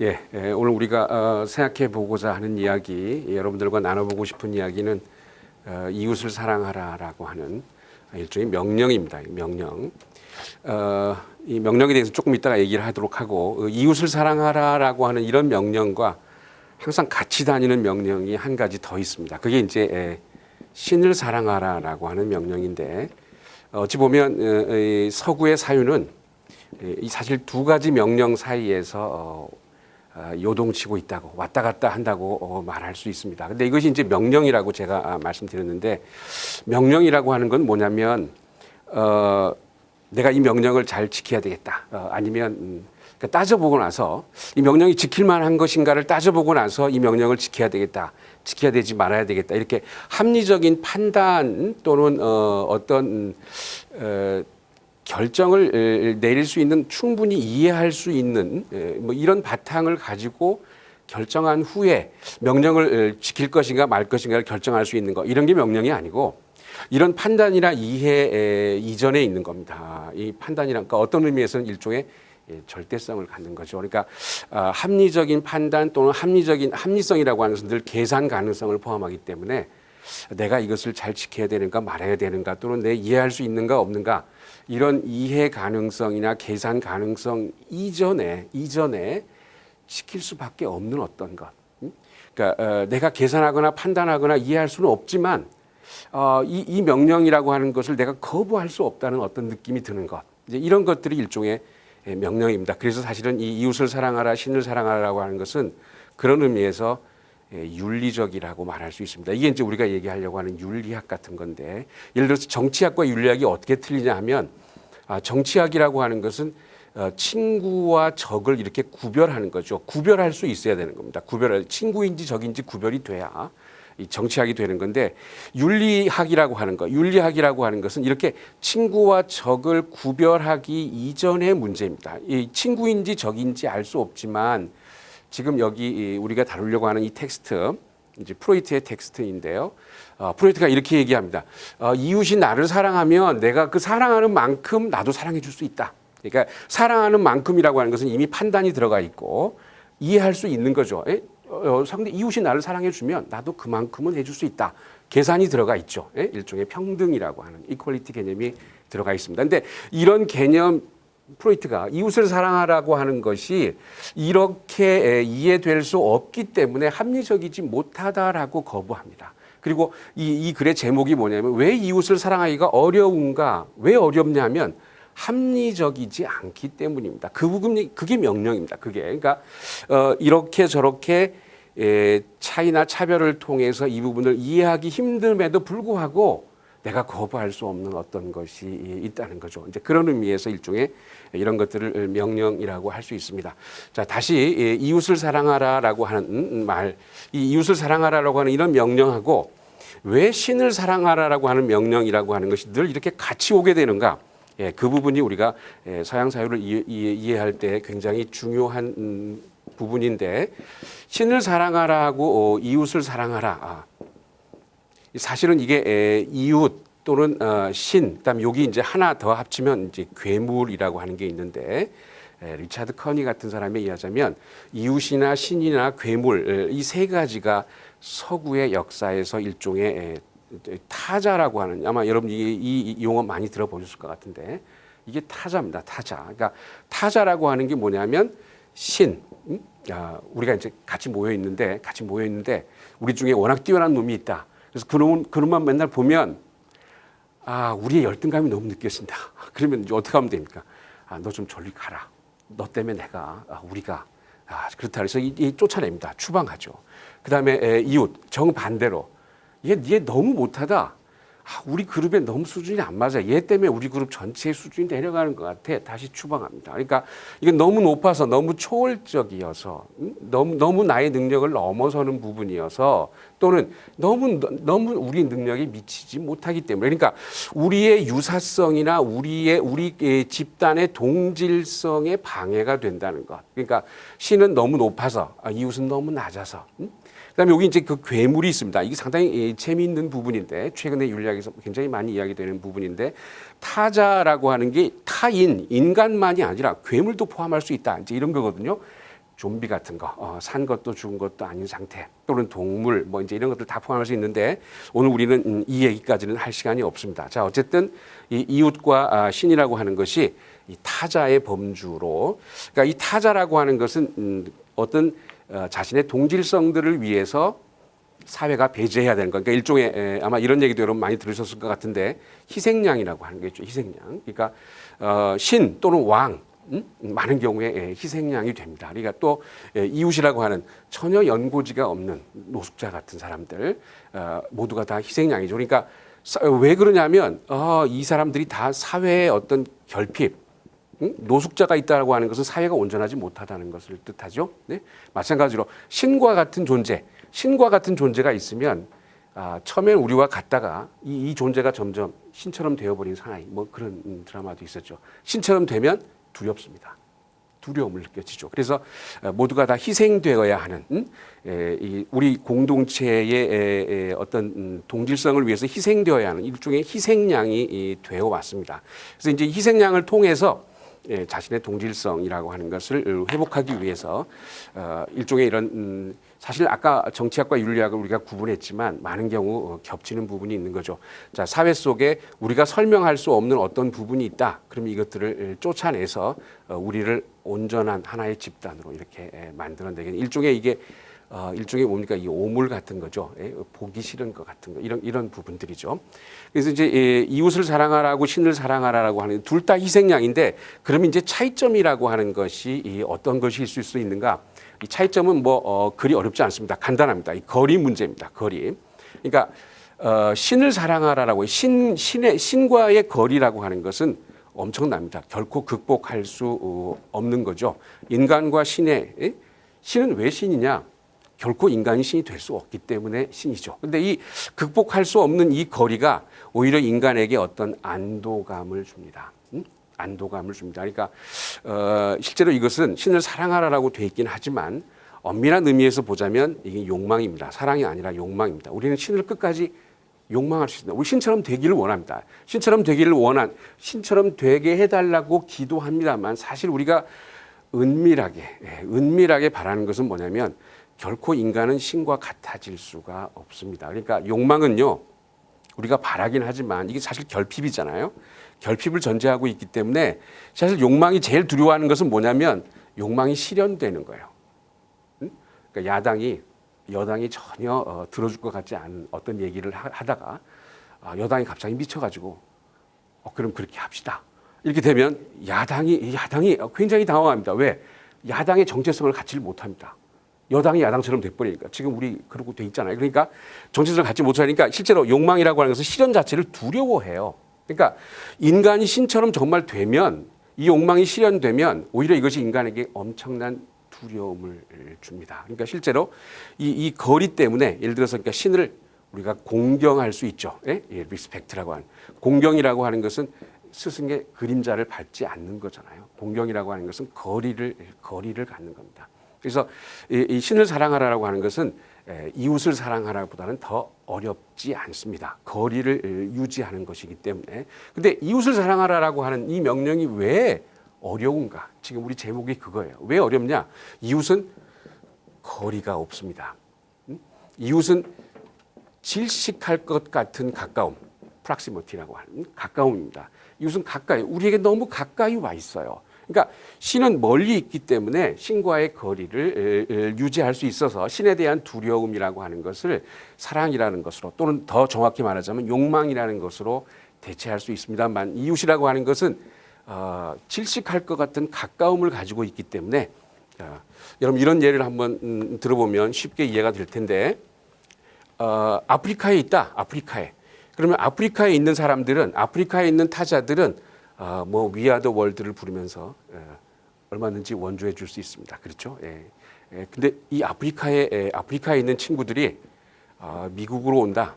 오늘 우리가 생각해 보고자 하는 이야기, 여러분들과 나눠보고 싶은 이야기는 이웃을 사랑하라라고 하는 일종의 명령입니다. 명령. 이 명령에 대해서 조금 이따가 얘기를 하도록 하고, 이웃을 사랑하라라고 하는 이런 명령과 항상 같이 다니는 명령이 한 가지 더 있습니다. 그게 이제 신을 사랑하라라고 하는 명령인데, 어찌 보면 서구의 사유는 사실 두 가지 명령 사이에서 요동치고 있다고, 왔다 갔다 한다고 말할 수 있습니다. 근데 이것이 이제 명령이라고 제가 말씀드렸는데, 명령이라고 하는 건 뭐냐면 내가 이 명령을 잘 지켜야 되겠다, 아니면 그러니까 따져보고 나서 이 명령이 지킬 만한 것인가를 따져보고 나서 이 명령을 지켜야 되겠다, 지켜야 되지 말아야 되겠다, 이렇게 합리적인 판단 또는 어떤 결정을 내릴 수 있는, 충분히 이해할 수 있는 뭐 이런 바탕을 가지고 결정한 후에 명령을 지킬 것인가 말 것인가를 결정할 수 있는 것, 이런 게 명령이 아니고 이런 판단이나 이해 이전에 있는 겁니다. 이 판단이란, 그러니까 어떤 의미에서는 일종의 절대성을 갖는 거죠. 그러니까 합리적인 판단 또는 합리성이라고 하는 것은 늘 계산 가능성을 포함하기 때문에 내가 이것을 잘 지켜야 되는가 말아야 되는가, 또는 내 이해할 수 있는가 없는가, 이런 이해 가능성이나 계산 가능성 이전에 지킬 수밖에 없는 어떤 것. 그러니까 내가 계산하거나 판단하거나 이해할 수는 없지만 이 명령이라고 하는 것을 내가 거부할 수 없다는 어떤 느낌이 드는 것. 이제 이런 것들이 일종의 명령입니다. 그래서 사실은 이 이웃을 사랑하라, 신을 사랑하라고 하는 것은 그런 의미에서 윤리적이라고 말할 수 있습니다. 이게 이제 우리가 얘기하려고 하는 윤리학 같은 건데, 예를 들어서 정치학과 윤리학이 어떻게 틀리냐 하면, 정치학이라고 하는 것은 친구와 적을 이렇게 구별하는 거죠. 구별할 수 있어야 되는 겁니다. 친구인지 적인지 구별이 돼야 이 정치학이 되는 건데, 윤리학이라고 하는 것은 이렇게 친구와 적을 구별하기 이전의 문제입니다. 이 친구인지 적인지 알 수 없지만, 지금 여기 우리가 다루려고 하는 이 텍스트, 이제 프로이트의 텍스트인데요. 프로이트가 이렇게 얘기합니다. 이웃이 나를 사랑하면 내가 그 사랑하는 만큼 나도 사랑해 줄 수 있다. 그러니까 사랑하는 만큼이라고 하는 것은 이미 판단이 들어가 있고 이해할 수 있는 거죠. 상대 이웃이 나를 사랑해 주면 나도 그만큼은 해줄 수 있다. 계산이 들어가 있죠. 일종의 평등이라고 하는 이퀄리티 개념이 들어가 있습니다. 그런데 이런 개념, 프로이트가 이웃을 사랑하라고 하는 것이 이렇게 이해될 수 없기 때문에 합리적이지 못하다라고 거부합니다. 그리고 이 글의 제목이 뭐냐면, 왜 이웃을 사랑하기가 어려운가? 왜 어렵냐면 합리적이지 않기 때문입니다. 그게 명령입니다. 그러니까 이렇게 저렇게 차이나 차별을 통해서 이 부분을 이해하기 힘듦에도 불구하고 내가 거부할 수 없는 어떤 것이 있다는 거죠. 이제 그런 의미에서 일종의 이런 것들을 명령이라고 할 수 있습니다. 자, 다시 이웃을 사랑하라라고 하는 말, 이 이웃을 사랑하라라고 하는 이런 명령하고 왜 신을 사랑하라라고 하는 명령이라고 하는 것이 늘 이렇게 같이 오게 되는가? 그 부분이 우리가 서양 사유를 이해할 때 굉장히 중요한 부분인데, 신을 사랑하라고 이웃을 사랑하라. 사실은 이게 이웃 또는 신, 그다음 여기 이제 하나 더 합치면 이제 괴물이라고 하는 게 있는데, 리차드 커니 같은 사람에 의하자면 이웃이나 신이나 괴물, 이 세 가지가 서구의 역사에서 일종의 타자라고 하는, 아마 여러분 이 용어 많이 들어보셨을 것 같은데, 이게 타자입니다. 타자. 그러니까 타자라고 하는 게 뭐냐면 신. 우리가 이제 같이 모여 있는데 우리 중에 워낙 뛰어난 놈이 있다. 그래서 그놈만 맨날 보면 우리의 열등감이 너무 느껴진다. 그러면 이제 어떻게 하면 됩니까? 너 좀 저리 가라. 너 때문에 우리가 그렇다. 그래서 쫓아냅니다. 추방하죠. 그다음에 이웃, 정반대로 얘 너무 못하다. 우리 그룹에 너무 수준이 안 맞아. 얘 때문에 우리 그룹 전체의 수준이 내려가는 것 같아. 다시 추방합니다. 그러니까 이건 너무 높아서, 너무 초월적이어서, 너무 나의 능력을 넘어서는 부분이어서, 또는 너무 우리 능력에 미치지 못하기 때문에, 그러니까 우리의 유사성이나 우리 집단의 동질성에 방해가 된다는 것. 그러니까 신은 너무 높아서, 이웃은 너무 낮아서. 그다음에 여기 이제 그 괴물이 있습니다. 이게 상당히 재미있는 부분인데, 최근에 윤리학에서 굉장히 많이 이야기되는 부분인데, 타자라고 하는 게 인간만이 아니라 괴물도 포함할 수 있다. 이제 이런 거거든요. 좀비 같은 거, 산 것도 죽은 것도 아닌 상태, 또는 동물, 뭐 이제 이런 것들 다 포함할 수 있는데 오늘 우리는 이 얘기까지는 할 시간이 없습니다. 자, 어쨌든 이 이웃과 신이라고 하는 것이 이 타자의 범주로, 그러니까 이 타자라고 하는 것은 어떤 자신의 동질성들을 위해서 사회가 배제해야 되는 거. 그러니까 일종의 아마 이런 얘기도 여러분 많이 들으셨을 것 같은데 희생양이라고 하는 게 있죠. 희생양. 그러니까 신 또는 왕 많은 경우에 희생양이 됩니다. 그러니까 또 이웃이라고 하는 전혀 연고지가 없는 노숙자 같은 사람들 모두가 다 희생양이죠. 그러니까 왜 그러냐면 이 사람들이 다 사회의 어떤 결핍, 노숙자가 있다고 하는 것은 사회가 온전하지 못하다는 것을 뜻하죠. 네? 마찬가지로 신과 같은 존재가 있으면 처음엔 우리와 같다가 이 존재가 점점 신처럼 되어버린 사나이, 뭐 그런 드라마도 있었죠. 신처럼 되면 두렵습니다. 두려움을 느껴지죠. 그래서 모두가 다 희생되어야 하는 우리 공동체의 어떤 동질성을 위해서 희생되어야 하는 일종의 희생양이 되어 왔습니다. 그래서 이제 희생양을 통해서 자신의 동질성이라고 하는 것을 회복하기 위해서 일종의 이런 사실 아까 정치학과 윤리학을 우리가 구분했지만 많은 경우 겹치는 부분이 있는 거죠. 자, 사회 속에 우리가 설명할 수 없는 어떤 부분이 있다. 그러면 이것들을 쫓아내서 우리를 온전한 하나의 집단으로 이렇게 만들어내는 일종의 이게 일종의 뭡니까 이 오물 같은 거죠. 보기 싫은 것 같은 거 이런 부분들이죠. 그래서 이제 이웃을 사랑하라고 신을 사랑하라고 하는 둘 다 희생양인데 그러면 이제 차이점이라고 하는 것이 어떤 것일 수 있는가? 이 차이점은 그리 어렵지 않습니다. 간단합니다. 이 거리 문제입니다. 거리. 그러니까 신을 사랑하라라고 신과의 거리라고 하는 것은 엄청납니다. 결코 극복할 수 없는 거죠. 인간과 신은 왜 신이냐? 결코 인간이 신이 될 수 없기 때문에 신이죠. 그런데 이 극복할 수 없는 이 거리가 오히려 인간에게 어떤 안도감을 줍니다. 안도감을 줍니다. 그러니까 실제로 이것은 신을 사랑하라라고 돼 있긴 하지만 엄밀한 의미에서 보자면 이게 욕망입니다. 사랑이 아니라 욕망입니다. 우리는 신을 끝까지 욕망할 수 있습니다. 우리 신처럼 되기를 원합니다. 신처럼 되게 해달라고 기도합니다만 사실 우리가 은밀하게 바라는 것은 뭐냐면 결코 인간은 신과 같아질 수가 없습니다. 그러니까 욕망은요, 우리가 바라긴 하지만 이게 사실 결핍이잖아요. 결핍을 전제하고 있기 때문에 사실 욕망이 제일 두려워하는 것은 뭐냐면 욕망이 실현되는 거예요. 그러니까 여당이 전혀 들어줄 것 같지 않은 어떤 얘기를 하다가 여당이 갑자기 미쳐가지고 그럼 그렇게 합시다. 이렇게 되면 야당이 굉장히 당황합니다. 왜? 야당의 정체성을 갖지를 못합니다. 여당이 야당처럼 돼버리니까 지금 우리 그러고 돼 있잖아요. 그러니까 정체성을 갖지 못하니까 실제로 욕망이라고 하는 것은 실현 자체를 두려워해요. 그러니까 인간이 신처럼 정말 되면 이 욕망이 실현되면 오히려 이것이 인간에게 엄청난 두려움을 줍니다. 그러니까 실제로 이 거리 때문에 예를 들어서 그러니까 신을 우리가 공경할 수 있죠. 리스펙트라고 하는 공경이라고 하는 것은 스승의 그림자를 밟지 않는 거잖아요. 공경이라고 하는 것은 거리를 갖는 겁니다. 그래서 이 신을 사랑하라고 하는 것은 이웃을 사랑하라보다는 더 어렵지 않습니다. 거리를 유지하는 것이기 때문에. 근데 이웃을 사랑하라고 하는 이 명령이 왜 어려운가? 지금 우리 제목이 그거예요. 왜 어렵냐? 이웃은 거리가 없습니다. 이웃은 질식할 것 같은 가까움, 프락시모티라고 하는 가까움입니다. 이웃은 가까이, 우리에게 너무 가까이 와 있어요. 그러니까 신은 멀리 있기 때문에 신과의 거리를 유지할 수 있어서 신에 대한 두려움이라고 하는 것을 사랑이라는 것으로 또는 더 정확히 말하자면 욕망이라는 것으로 대체할 수 있습니다만 이웃이라고 하는 것은 질식할 것 같은 가까움을 가지고 있기 때문에 여러분 이런 예를 한번 들어보면 쉽게 이해가 될 텐데 아프리카에 있다. 아프리카에. 그러면 아프리카에 있는 사람들은 아프리카에 있는 타자들은 위아더 월드를 부르면서 얼마든지 원조해 줄 수 있습니다. 그렇죠? 근데 이 아프리카에 있는 친구들이 미국으로 온다.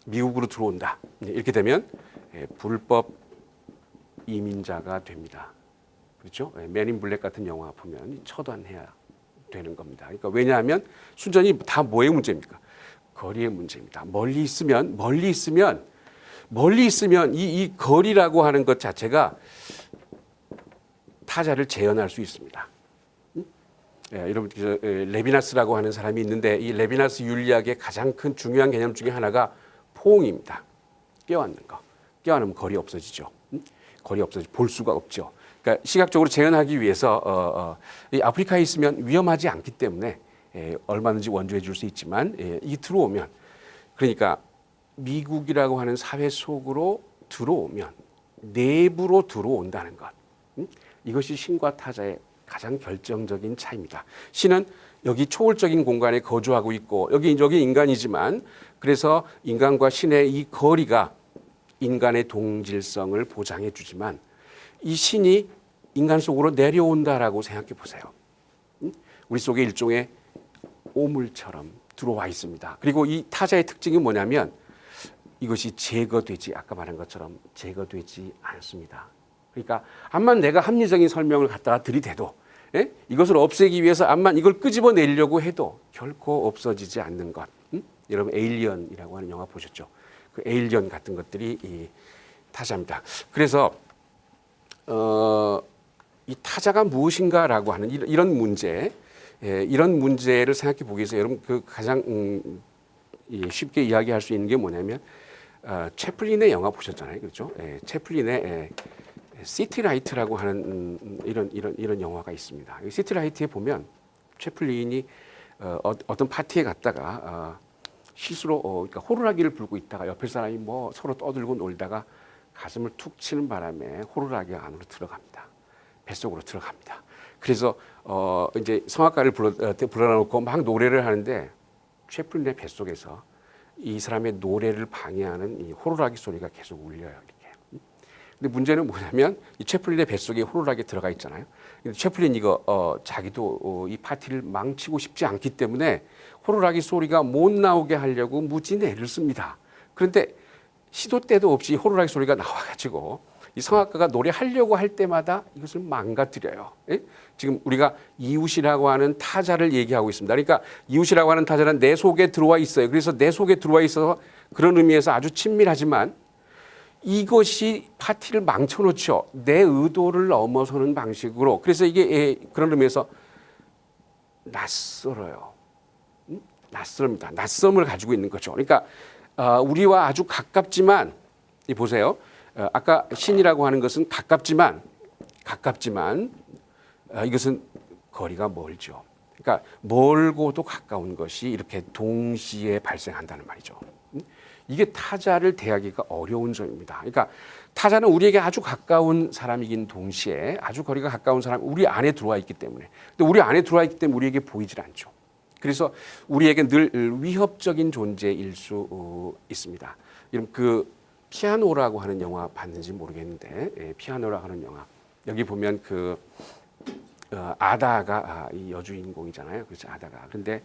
미국으로 들어온다. 이렇게 되면 불법 이민자가 됩니다. 그렇죠? 맨인 블랙 같은 영화 보면 처단해야 되는 겁니다. 그러니까 왜냐하면 순전히 다 뭐의 문제입니까? 거리의 문제입니다. 멀리 있으면 이 거리라고 하는 것 자체가 타자를 재현할 수 있습니다. 여러분 레비나스라고 하는 사람이 있는데 이 레비나스 윤리학의 가장 큰 중요한 개념 중에 하나가 포옹입니다. 껴안는 거. 껴안으면 거리 없어지죠. 거리 없어지 볼 수가 없죠. 그러니까 시각적으로 재현하기 위해서 이 아프리카에 있으면 위험하지 않기 때문에 얼마든지 원조해 줄 수 있지만 이 들어오면 그러니까 미국이라고 하는 사회 속으로 들어오면 내부로 들어온다는 것. 이것이 신과 타자의 가장 결정적인 차이입니다. 신은 여기 초월적인 공간에 거주하고 있고 여기 인간이지만 그래서 인간과 신의 이 거리가 인간의 동질성을 보장해 주지만 이 신이 인간 속으로 내려온다라고 생각해 보세요. 우리 속에 일종의 오물처럼 들어와 있습니다. 그리고 이 타자의 특징이 뭐냐면 이것이 아까 말한 것처럼 제거되지 않습니다. 그러니까 암만 내가 합리적인 설명을 갖다가 들이대도 이것을 없애기 위해서 암만 이걸 끄집어내려고 해도 결코 없어지지 않는 것. 여러분 에일리언이라고 하는 영화 보셨죠? 그 에일리언 같은 것들이 이 타자입니다. 그래서 이 타자가 무엇인가라고 하는 이런 문제, 이런 문제를 생각해 보기 위해서 여러분 그 가장 쉽게 이야기할 수 있는 게 뭐냐면 채플린의 영화 보셨잖아요, 그렇죠? 채플린의 시티라이트라고 하는 이런 영화가 있습니다. 시티라이트에 보면 채플린이 어떤 파티에 갔다가 실수로 그러니까 호루라기를 불고 있다가 옆에 사람이 뭐 서로 떠들고 놀다가 가슴을 툭 치는 바람에 호루라기가 안으로 들어갑니다. 뱃속으로 들어갑니다. 그래서 이제 성악가를 불러놓고 막 노래를 하는데 채플린의 뱃속에서 이 사람의 노래를 방해하는 이 호루라기 소리가 계속 울려요. 이렇게. 근데 문제는 뭐냐면 이 채플린의 뱃속에 호루라기 들어가 있잖아요. 근데 채플린 이거 자기도 이 파티를 망치고 싶지 않기 때문에 호루라기 소리가 못 나오게 하려고 무진 애를 씁니다. 그런데 시도 때도 없이 호루라기 소리가 나와가지고 이 성악가가 노래하려고 할 때마다 이것을 망가뜨려요. 예? 지금 우리가 이웃이라고 하는 타자를 얘기하고 있습니다. 그러니까 이웃이라고 하는 타자는 내 속에 들어와 있어요. 그래서 내 속에 들어와 있어서 그런 의미에서 아주 친밀하지만 이것이 파티를 망쳐놓죠. 내 의도를 넘어서는 방식으로. 그래서 이게 그런 의미에서 낯설어요. 낯섭니다. 낯섦을 가지고 있는 거죠. 그러니까 우리와 아주 가깝지만 보세요. 아까 신이라고 하는 것은 가깝지만 이것은 거리가 멀죠. 그러니까 멀고도 가까운 것이 이렇게 동시에 발생한다는 말이죠. 이게 타자를 대하기가 어려운 점입니다. 그러니까 타자는 우리에게 아주 가까운 사람이긴 동시에 아주 거리가 가까운 사람, 우리 안에 들어와 있기 때문에. 근데 우리 안에 들어와 있기 때문에 우리에게 보이질 않죠. 그래서 우리에게 늘 위협적인 존재일 수 있습니다. 여러분 그 피아노라고 하는 영화 봤는지 모르겠는데 피아노라고 하는 영화 여기 보면 그 아다가 이 여주인공이잖아요. 그렇죠, 아다가. 근데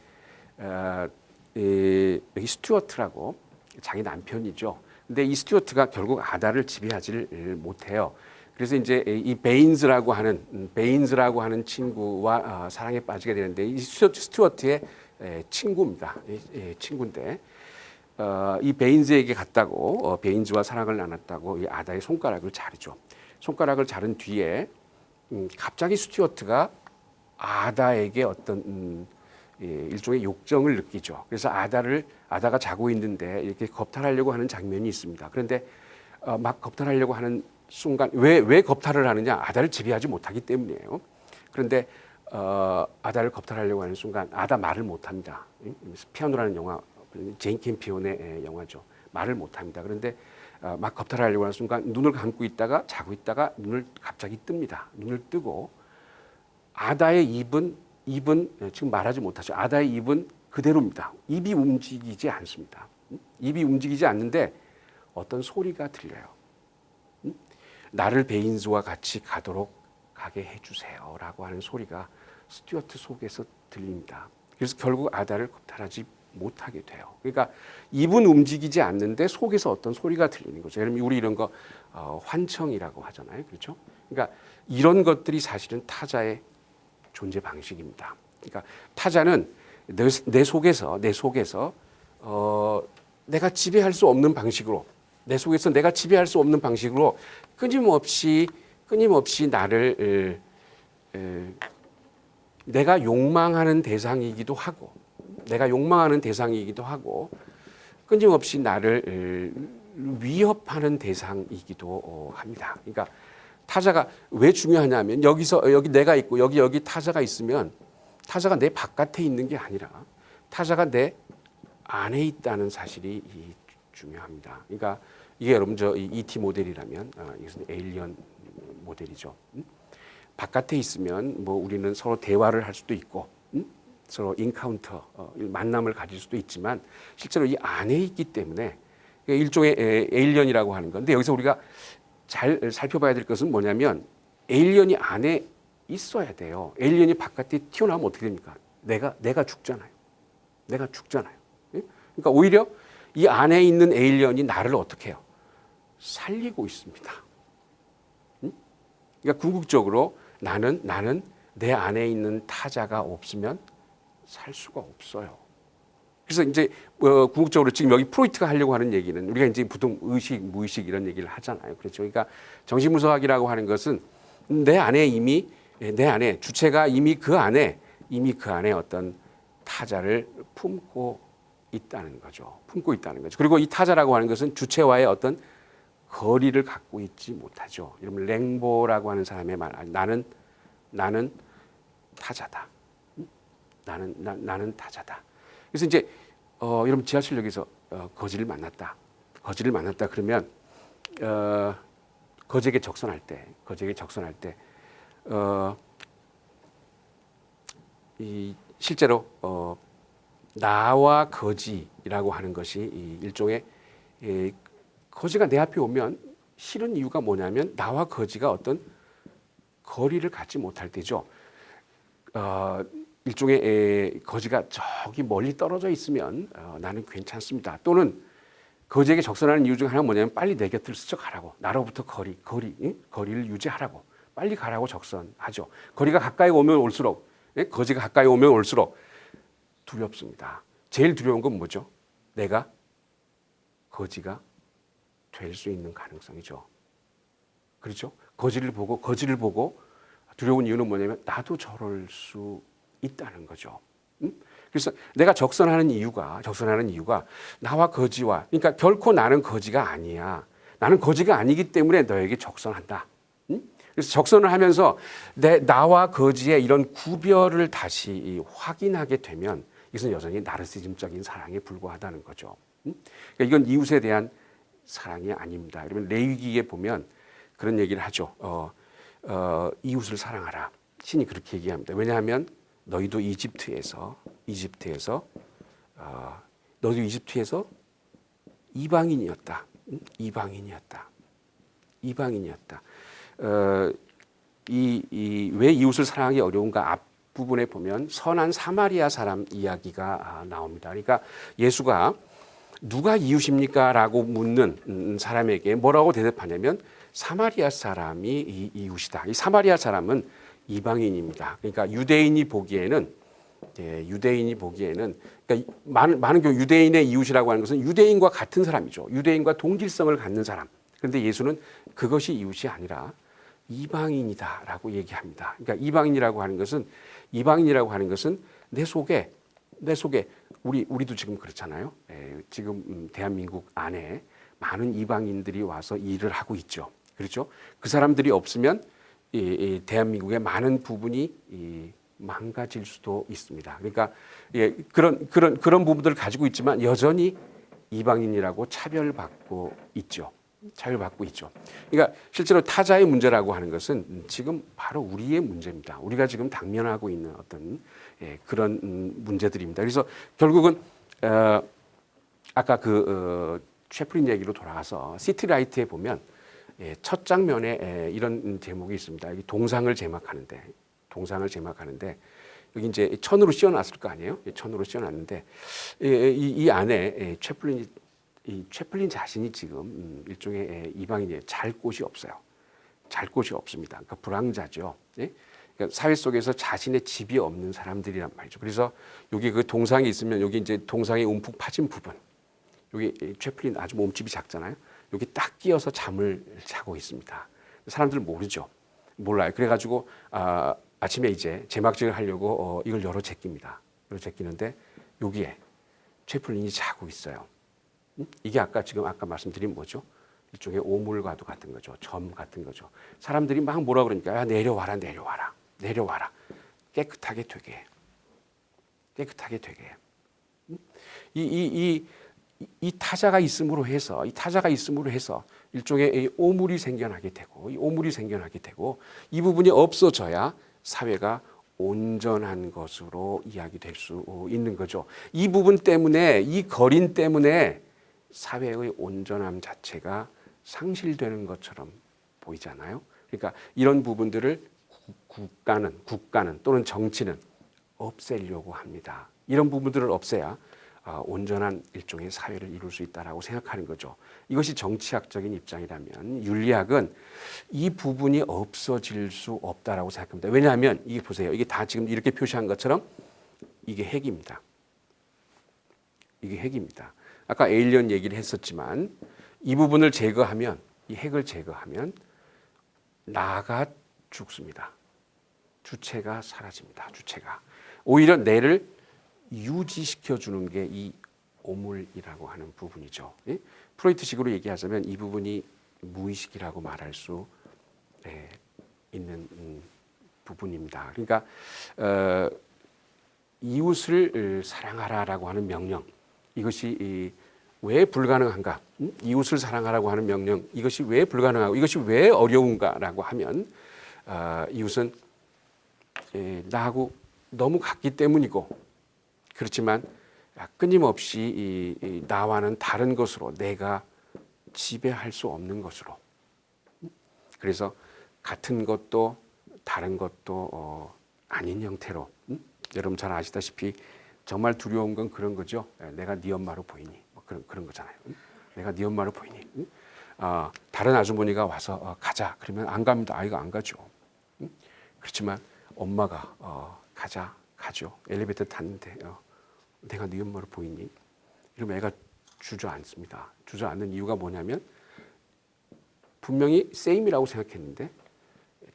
여기 스튜어트라고 자기 남편이죠. 근데 이 스튜어트가 결국 아다를 지배하지를 못해요. 그래서 이제 이 베인즈라고 하는 친구와 사랑에 빠지게 되는데 이 스튜어트의 친구입니다. 친구인데 이 베인즈에게 갔다고 베인즈와 사랑을 나눴다고 이 아다의 손가락을 자르죠. 손가락을 자른 뒤에 갑자기 스튜어트가 아다에게 어떤 일종의 욕정을 느끼죠. 그래서 아다가 자고 있는데 이렇게 겁탈하려고 하는 장면이 있습니다. 그런데 막 겁탈하려고 하는 순간 왜 겁탈을 하느냐? 아다를 지배하지 못하기 때문이에요. 그런데 아다를 겁탈하려고 하는 순간 아다 말을 못합니다. 피아노라는 영화 제인 캠피온의 영화죠. 말을 못합니다. 그런데 막 겁탈하려고 하는 순간 눈을 감고 있다가 자고 있다가 눈을 갑자기 뜹니다. 눈을 뜨고 아다의 입은 지금 말하지 못하죠. 아다의 입은 그대로입니다. 입이 움직이지 않습니다. 입이 움직이지 않는데 어떤 소리가 들려요. 나를 베인즈와 같이 가게 해주세요라고 하는 소리가 스튜어트 속에서 들립니다. 그래서 결국 아다를 겁탈하지 못하게 돼요. 그러니까 입은 움직이지 않는데 속에서 어떤 소리가 들리는 거죠. 예를 들면 우리 이런 거 환청이라고 하잖아요. 그렇죠? 그러니까 이런 것들이 사실은 타자의 존재 방식입니다. 그러니까 타자는 내 속에서 내가 지배할 수 없는 방식으로 내 속에서 내가 지배할 수 없는 방식으로 끊임없이 나를 내가 욕망하는 대상이기도 하고, 끊임없이 나를 위협하는 대상이기도 합니다. 그러니까 타자가 왜 중요하냐면 여기 내가 있고 여기 타자가 있으면 타자가 내 바깥에 있는 게 아니라 타자가 내 안에 있다는 사실이 중요합니다. 그러니까 이게 여러분 저 ET 모델이라면 이것은 에일리언 모델이죠. 바깥에 있으면 뭐 우리는 서로 대화를 할 수도 있고 서로 인카운터 만남을 가질 수도 있지만 실제로 이 안에 있기 때문에 일종의 에일리언이라고 하는 건데 여기서 우리가 잘 살펴봐야 될 것은 뭐냐면 에일리언이 안에 있어야 돼요. 에일리언이 바깥에 튀어나오면 어떻게 됩니까? 내가 죽잖아요. 그러니까 오히려 이 안에 있는 에일리언이 나를 어떻게 해요? 살리고 있습니다. 그러니까 궁극적으로 나는 내 안에 있는 타자가 없으면 살 수가 없어요. 그래서 이제 궁극적으로 지금 여기 프로이트가 하려고 하는 얘기는 우리가 이제 보통 의식, 무의식 이런 얘기를 하잖아요. 그렇죠. 그러니까 정신분석학이라고 하는 것은 내 안에 주체가 이미 그 안에 어떤 타자를 품고 있다는 거죠. 그리고 이 타자라고 하는 것은 주체와의 어떤 거리를 갖고 있지 못하죠. 여러분 랭보라고 하는 사람의 말, 나는 타자다. 나는 타자다. 그래서 이제 여러분 지하철역에서 거지를 만났다 그러면 거지에게 적선할 때 이 실제로 나와 거지라고 하는 것이 일종의 거지가 내 앞에 오면 싫은 이유가 뭐냐면 나와 거지가 어떤 거리를 갖지 못할 때죠. 일종의 거지가 저기 멀리 떨어져 있으면 나는 괜찮습니다. 또는 거지에게 적선하는 이유 중 하나는 뭐냐면 빨리 내 곁을 스쳐가라고, 나로부터 거리를 유지하라고, 빨리 가라고 적선하죠. 거지가 가까이 오면 올수록 두렵습니다. 제일 두려운 건 뭐죠? 내가 거지가 될 수 있는 가능성이죠. 그렇죠? 거지를 보고 두려운 이유는 뭐냐면 나도 저럴 수 있다는 거죠. 그래서 내가 적선하는 이유가 나와 거지와, 그러니까 결코 나는 거지가 아니야. 나는 거지가 아니기 때문에 너에게 적선한다. 그래서 적선을 하면서 나와 거지의 이런 구별을 다시 확인하게 되면 이것은 여전히 나르시즘적인 사랑에 불과하다는 거죠. 그러니까 이건 이웃에 대한 사랑이 아닙니다. 여러분 레위기에 보면 그런 얘기를 하죠. 이웃을 사랑하라. 신이 그렇게 얘기합니다. 왜냐하면 너희도 이집트에서 이방인이었다. 왜 이웃을 사랑하기 어려운가 앞부분에 보면 선한 사마리아 사람 이야기가 나옵니다. 그러니까 예수가 누가 이웃입니까? 라고 묻는 사람에게 뭐라고 대답하냐면 사마리아 사람이 이웃이다. 이 사마리아 사람은 이방인입니다. 그러니까 유대인이 보기에는 그러니까 많은 경우 유대인의 이웃이라고 하는 것은 유대인과 같은 사람이죠. 유대인과 동질성을 갖는 사람. 그런데 예수는 그것이 이웃이 아니라 이방인이다라고 얘기합니다. 그러니까 이방인이라고 하는 것은 내 속에 우리도 지금 그렇잖아요. 지금 대한민국 안에 많은 이방인들이 와서 일을 하고 있죠. 그렇죠? 그 사람들이 없으면 이 대한민국의 많은 부분이 망가질 수도 있습니다. 그러니까 그런 부분들을 가지고 있지만 여전히 이방인이라고 차별받고 있죠. 그러니까 실제로 타자의 문제라고 하는 것은 지금 바로 우리의 문제입니다. 우리가 지금 당면하고 있는 어떤 그런 문제들입니다. 그래서 결국은 아까 채플린 얘기로 돌아가서 시티라이트에 보면 첫 장면에 이런 제목이 있습니다. 동상을 제막하는데 여기 이제 천으로 씌워놨을 거 아니에요? 천으로 씌워놨는데 이 안에 채플린 자신이 지금 일종의 이방인이에요. 잘 곳이 없습니다. 그러니까 불황자죠. 그러니까 사회 속에서 자신의 집이 없는 사람들이란 말이죠. 그래서 여기 그 동상이 있으면 여기 이제 동상이 움푹 파진 부분, 여기 채플린 아주 몸집이 작잖아요. 여기 딱 끼어서 잠을 자고 있습니다. 사람들 몰라요. 그래가지고 아침에 이제 제막질을 하려고 이걸 열어 제낍니다. 열어 제끼는데 여기에 채플린이 자고 있어요. 이게 아까 말씀드린 뭐죠? 일종의 오물과도 같은 거죠. 점 같은 거죠. 사람들이 막 뭐라 그러니까 야, 내려와라. 깨끗하게 되게. 이 타자가 있음으로 해서 일종의 오물이 생겨나게 되고, 이 오물이 생겨나게 되고, 이 부분이 없어져야 사회가 온전한 것으로 이야기될 수 있는 거죠. 이 부분 때문에, 이 거린 때문에 사회의 온전함 자체가 상실되는 것처럼 보이잖아요. 그러니까 이런 부분들을 국가는 또는 정치는 없애려고 합니다. 이런 부분들을 없애야 온전한 일종의 사회를 이룰 수 있다라고 생각하는 거죠. 이것이 정치학적인 입장이라면 윤리학은 이 부분이 없어질 수 없다라고 생각합니다. 왜냐하면 이게 보세요. 이게 다 지금 이렇게 표시한 것처럼 이게 핵입니다. 이게 핵입니다. 아까 에일리언 얘기를 했었지만 이 부분을 제거하면, 이 핵을 제거하면 나가 죽습니다. 주체가 사라집니다. 주체가. 오히려 내를 유지시켜 주는 게 이 오물이라고 하는 부분이죠. 예? 프로이트식으로 얘기하자면 이 부분이 무의식이라고 말할 수 있는 부분입니다. 그러니까 이웃을 사랑하라라고 하는 명령, 이것이 왜 불가능한가? 이웃을 사랑하라고 하는 명령, 이것이 왜 불가능하고 이것이 왜 어려운가라고 하면 이웃은 나하고 너무 같기 때문이고, 그렇지만 끊임없이 나와는 다른 것으로 내가 지배할 수 없는 것으로, 그래서 같은 것도 다른 것도 아닌 형태로, 여러분 잘 아시다시피 정말 두려운 건 그런 거죠. 내가 네 엄마로 보이니, 뭐 그런 거잖아요. 내가 네 엄마로 보이니. 다른 아주머니가 와서 가자 그러면 안 갑니다. 아이가 안 가죠. 그렇지만 엄마가 가죠. 엘리베이터 탔는데 내가 네 엄마로 보이니? 이러면 애가 주저앉습니다. 주저앉는 이유가 뭐냐면 분명히 same이라고 생각했는데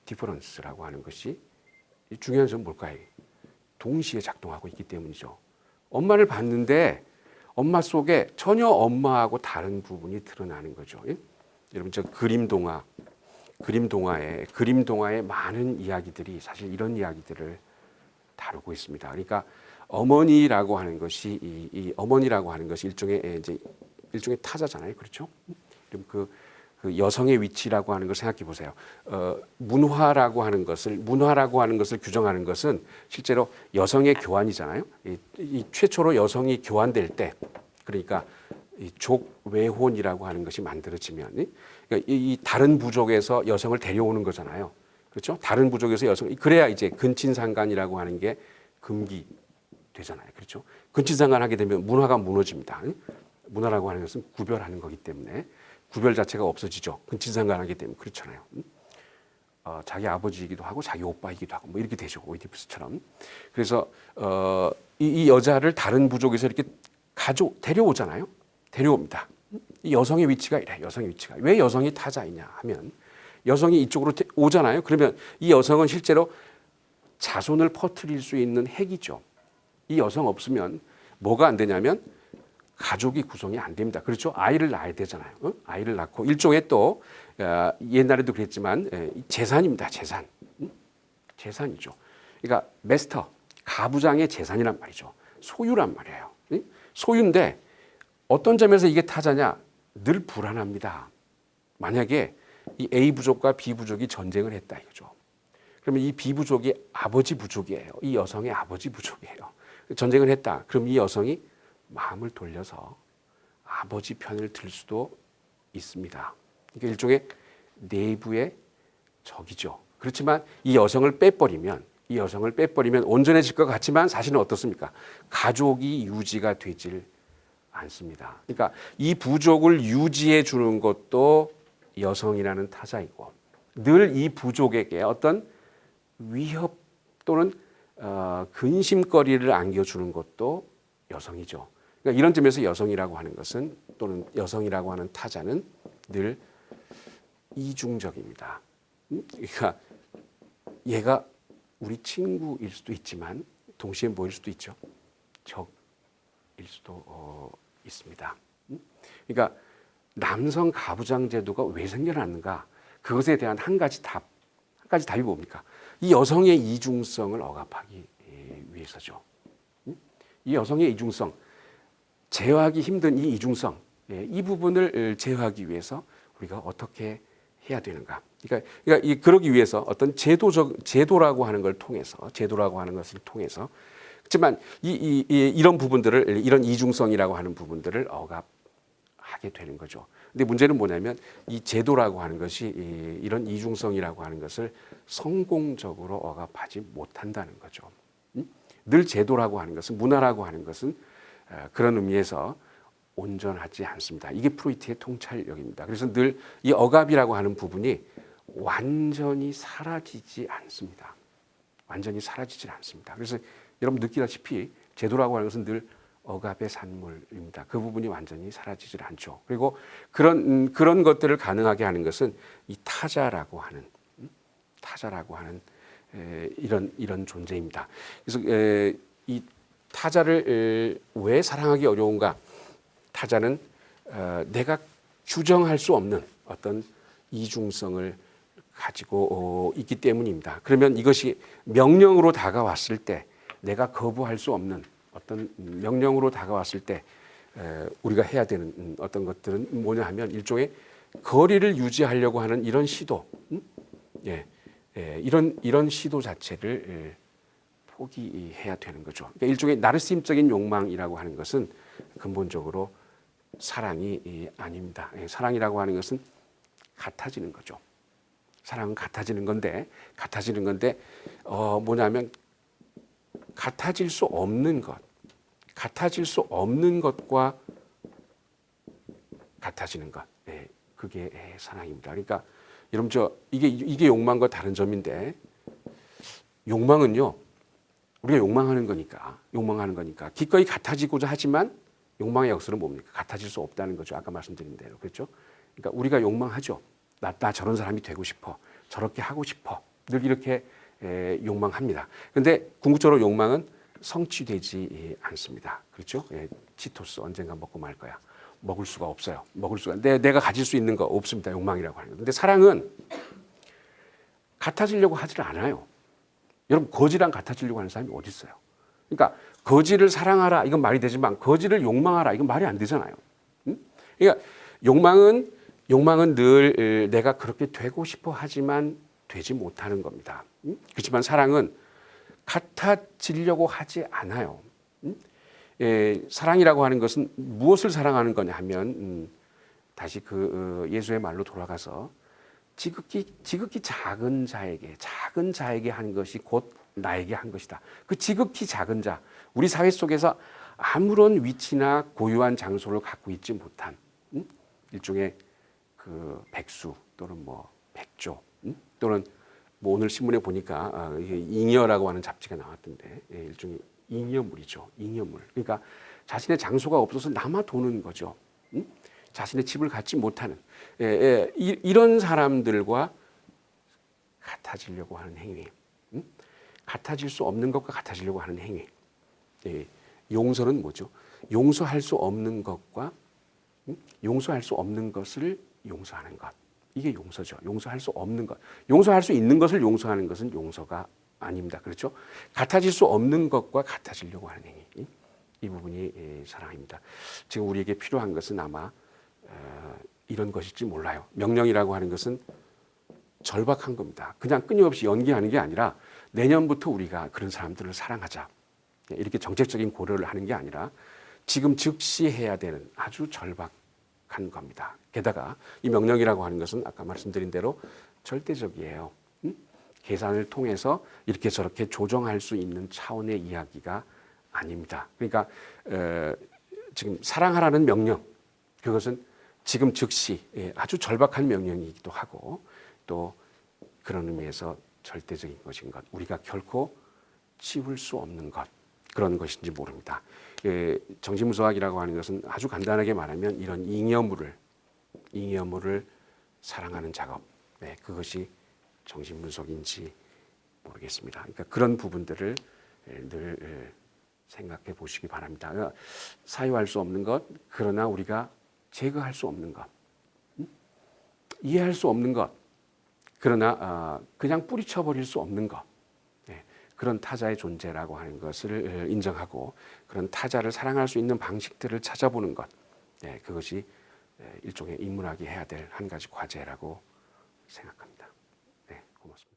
difference라고 하는 것이 중요한 점은 뭘까요? 동시에 작동하고 있기 때문이죠. 엄마를 봤는데 엄마 속에 전혀 엄마하고 다른 부분이 드러나는 거죠. 예? 여러분 저 그림동화의 많은 이야기들이 사실 이런 이야기들을 다루고 있습니다. 그러니까 어머니라고 하는 것이 이 어머니라고 하는 것이 일종의 타자잖아요, 그렇죠? 그럼 그 여성의 위치라고 하는 걸 생각해 보세요. 문화라고 하는 것을 규정하는 것은 실제로 여성의 교환이잖아요. 이 최초로 여성이 교환될 때, 그러니까 이 족외혼이라고 하는 것이 만들어지면, 그러니까 이 다른 부족에서 여성을 데려오는 거잖아요. 그렇죠? 다른 부족에서 여성, 그래야 이제 근친상간이라고 하는 게 금기되잖아요. 그렇죠? 근친상간하게 되면 문화가 무너집니다. 문화라고 하는 것은 구별하는 거기 때문에 구별 자체가 없어지죠. 근친상간하게 되면 그렇잖아요. 자기 아버지이기도 하고 자기 오빠이기도 하고 뭐 이렇게 되죠. 오이디푸스처럼. 그래서 이 여자를 다른 부족에서 이렇게 데려오잖아요. 데려옵니다. 이 여성의 위치가 이래. 여성의 위치가 왜 여성이 타자이냐 하면 여성이 이쪽으로 오잖아요. 그러면 이 여성은 실제로 자손을 퍼뜨릴 수 있는 핵이죠. 이 여성 없으면 뭐가 안 되냐면 가족이 구성이 안 됩니다. 그렇죠? 아이를 낳아야 되잖아요. 아이를 낳고 일종의 또 옛날에도 그랬지만 재산입니다. 재산이죠. 그러니까 메스터, 가부장의 재산이란 말이죠. 소유란 말이에요. 소유인데 어떤 점에서 이게 타자냐? 늘 불안합니다. 만약에 이 A 부족과 B 부족이 전쟁을 했다 이거죠. 그러면 이 B 부족이 아버지 부족이에요. 이 여성의 아버지 부족이에요. 전쟁을 했다. 그럼 이 여성이 마음을 돌려서 아버지 편을 들 수도 있습니다. 그러니까 일종의 내부의 적이죠. 그렇지만 이 여성을 빼버리면 온전해질 것 같지만 사실은 어떻습니까? 가족이 유지가 되질 않습니다. 그러니까 이 부족을 유지해 주는 것도 여성이라는 타자이고 늘 이 부족에게 어떤 위협 또는 근심거리를 안겨주는 것도 여성이죠. 그러니까 이런 점에서 여성이라고 하는 것은 또는 여성이라고 하는 타자는 늘 이중적입니다. 그러니까 얘가 우리 친구일 수도 있지만 동시에 뭐일 수도 있죠. 적일 수도 있습니다. 그러니까 남성 가부장 제도가 왜 생겨났는가? 그것에 대한 한 가지 답이 뭡니까? 이 여성의 이중성을 억압하기 위해서죠. 이 여성의 이중성, 제어하기 힘든 이 이중성, 이 부분을 제어하기 위해서 우리가 어떻게 해야 되는가? 그러니까 그러기 위해서 어떤 제도라고 하는 걸 통해서, 그렇지만 이런 부분들을, 이런 이중성이라고 하는 부분들을 억압하게 되는 거죠. 근데 문제는 뭐냐면 이 제도라고 하는 것이 이런 이중성이라고 하는 것을 성공적으로 억압하지 못한다는 거죠. 늘 제도라고 하는 것은, 문화라고 하는 것은 그런 의미에서 온전하지 않습니다. 이게 프로이트의 통찰력입니다. 그래서 늘 이 억압이라고 하는 부분이 완전히 사라지지 않습니다. 완전히 사라지지 않습니다. 그래서 여러분 느끼다시피 제도라고 하는 것은 늘 억압의 산물입니다. 그 부분이 완전히 사라지질 않죠. 그리고 그런 것들을 가능하게 하는 것은 이 타자라고 하는 이런 존재입니다. 그래서 이 타자를 왜 사랑하기 어려운가? 타자는 내가 규정할 수 없는 어떤 이중성을 가지고 있기 때문입니다. 그러면 이것이 명령으로 다가왔을 때, 내가 거부할 수 없는 어떤 명령으로 다가왔을 때 우리가 해야 되는 어떤 것들은 뭐냐 하면 일종의 거리를 유지하려고 하는 이런 시도, 이런 시도 자체를 포기해야 되는 거죠. 그러니까 일종의 나르시즘적인 욕망이라고 하는 것은 근본적으로 사랑이 아닙니다. 사랑이라고 하는 것은 같아지는 거죠. 사랑은 같아지는 건데 뭐냐면 같아질 수 없는 것과 같아지는 것, 그게 사랑입니다. 그러니까 여러분 이게 욕망과 다른 점인데, 욕망은요 우리가 욕망하는 거니까 기꺼이 같아지고자 하지만 욕망의 역설은 뭡니까? 같아질 수 없다는 거죠. 아까 말씀드린 대로. 그렇죠? 그러니까 우리가 욕망하죠. 나 저런 사람이 되고 싶어. 저렇게 하고 싶어. 늘 이렇게 욕망합니다. 그런데 궁극적으로 욕망은 성취되지 않습니다. 그렇죠? 치토스 언젠가 먹고 말 거야. 먹을 수가 없어요. 내가 가질 수 있는 거 없습니다. 욕망이라고 하는 거. 근데 사랑은 같아지려고 하질 않아요. 여러분 거지랑 같아지려고 하는 사람이 어디 있어요? 그러니까 거지를 사랑하라 이건 말이 되지만 거지를 욕망하라 이건 말이 안 되잖아요. 그러니까 욕망은 늘 내가 그렇게 되고 싶어 하지만 되지 못하는 겁니다. 그렇지만 사랑은 같아지려고 하지 않아요. 사랑이라고 하는 것은 무엇을 사랑하는 거냐 하면 다시 예수의 말로 돌아가서 지극히 작은 자에게 한 것이 곧 나에게 한 것이다. 그 지극히 작은 자, 우리 사회 속에서 아무런 위치나 고유한 장소를 갖고 있지 못한 일종의 백수 또는 백조 또는 오늘 신문에 보니까 잉여라고 하는 잡지가 나왔던데 일종의 잉여물이죠. 잉여물. 그러니까 자신의 장소가 없어서 남아 도는 거죠. 자신의 집을 갖지 못하는 이런 사람들과 같아지려고 하는 행위. 같아질 수 없는 것과 같아지려고 하는 행위. 용서는 뭐죠? 용서할 수 없는 것과 용서할 수 없는 것을 용서하는 것. 이게 용서죠. 용서할 수 없는 것. 용서할 수 있는 것을 용서하는 것은 용서가 아닙니다. 그렇죠? 같아질 수 없는 것과 같아지려고 하는 행위. 이 부분이 사랑입니다. 지금 우리에게 필요한 것은 아마 이런 것일지 몰라요. 명령이라고 하는 것은 절박한 겁니다. 그냥 끊임없이 연기하는 게 아니라 내년부터 우리가 그런 사람들을 사랑하자. 이렇게 정책적인 고려를 하는 게 아니라 지금 즉시 해야 되는 아주 절박한 겁니다. 게다가 이 명령이라고 하는 것은 아까 말씀드린 대로 절대적이에요. 계산을 통해서 이렇게 저렇게 조정할 수 있는 차원의 이야기가 아닙니다. 그러니까 지금 사랑하라는 명령, 그것은 지금 즉시 아주 절박한 명령이기도 하고 또 그런 의미에서 절대적인 것인 것, 우리가 결코 치울 수 없는 것, 그런 것인지 모릅니다. 정신분석학이라고 하는 것은 아주 간단하게 말하면 이런 잉여물을 사랑하는 작업, 그것이 정신분석인지 모르겠습니다. 그러니까 그런 부분들을 늘 생각해 보시기 바랍니다. 그러니까 사유할 수 없는 것, 그러나 우리가 제거할 수 없는 것, 이해할 수 없는 것, 그러나 그냥 뿌리쳐 버릴 수 없는 것, 그런 타자의 존재라고 하는 것을 인정하고 그런 타자를 사랑할 수 있는 방식들을 찾아보는 것, 그것이 일종의 인문학이 해야 될 한 가지 과제라고 생각합니다. 네, 고맙습니다.